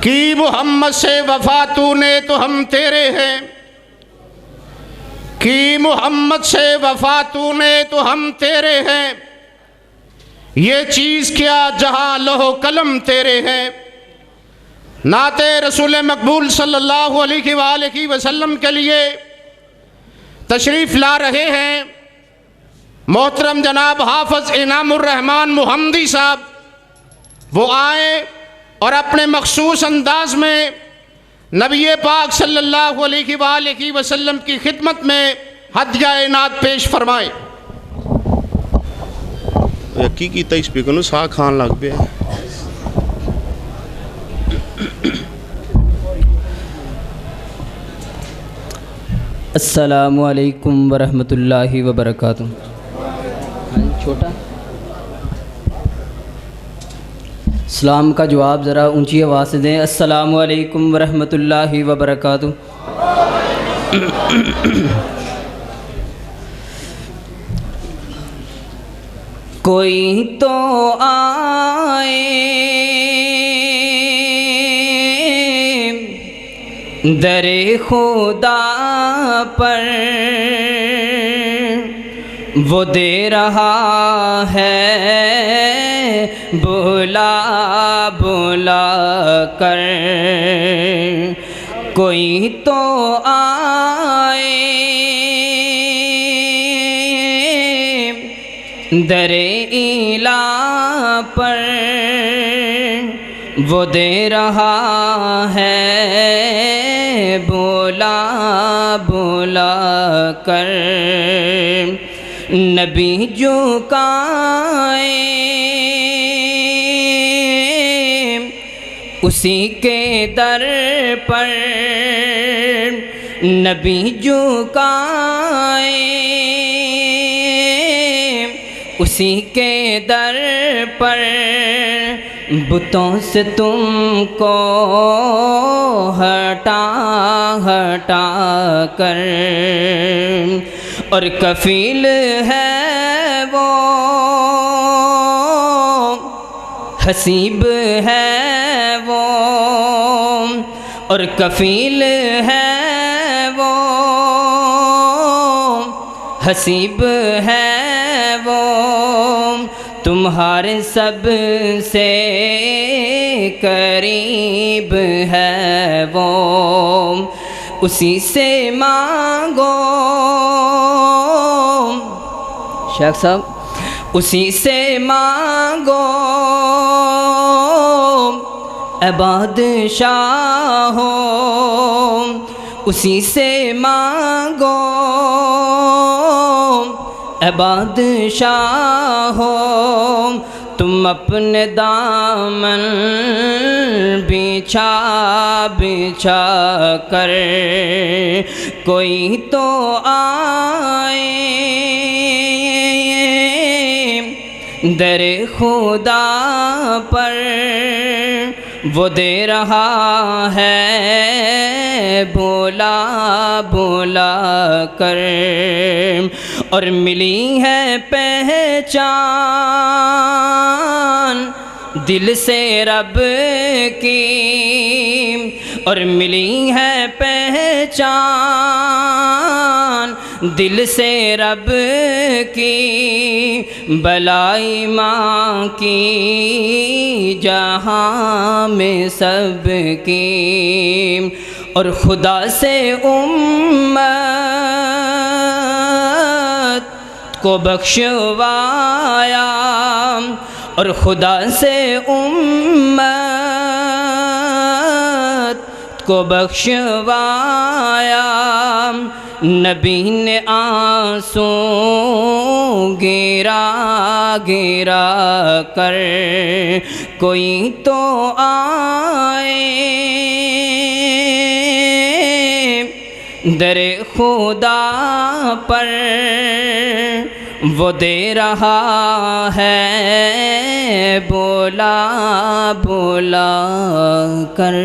कि मोहम्मद से वफा तूने तो हम तेरे हैं, कि मोहम्मद से वफा तूने तो हम तेरे हैं, ये चीज़ क्या जहां लौह कलम तेरे हैं। नाते रसूल मकबूल सल्लल्लाहु अलैहि वसल्लम के लिए तशरीफ़ ला रहे हैं मोहतरम जनाब हाफ़िज़ इनामुर रहमान मुहम्मदी साहब। वो आए और अपने मखसूस अंदाज में नबी पाक सल्लल्लाहु अलैहि वसल्लम की खिदमत में हदिया नात पेश फरमाए। की कीता इस पे को साह खान लग पे। अस्सलामु अलैकुम वरहमतुल्लाहि वबरकातुहू। छोटा सलाम का जवाब ज़रा ऊंची आवाज़ से दें। अस्सलामु अलैकुम वरहमतुल्लाहि वबरकातुहू। कोई तो आए दरे खुदा पर, वो दे रहा है बुला बुला कर। कोई तो आए दरे इला पर, वो दे रहा है बुला बुला कर। नबी झुकाए उसी के दर पर, नबी झुकाए उसी के दर पर। बुतों से तुमको हटा हटा कर, और कफील है वो हसीब है वो, और कफील है वो हसीब है वो। तुम्हारे सब से करीब है वो, उसी से मांगो शेख साहब, उसी से मांगो ए बादशाह हो, उसी से मांगो ए बादशाह हो। तुम अपने दामन बिछा बिछा कर, कोई तो आए दरे खुदा पर, वो दे रहा है बोला बोला कर। और मिली है पहचान दिल से रब की, और मिली है पहचान दिल से रब की। भलाई माँ की जहाँ में सब की, और खुदा से उम्मत को बख्शवाया, और खुदा से उम्मत को बख्शवाया। नबी ने आंसू गिरा गिरा कर, कोई तो आए दरे खुदा पर, वो दे रहा है बोला बोला कर।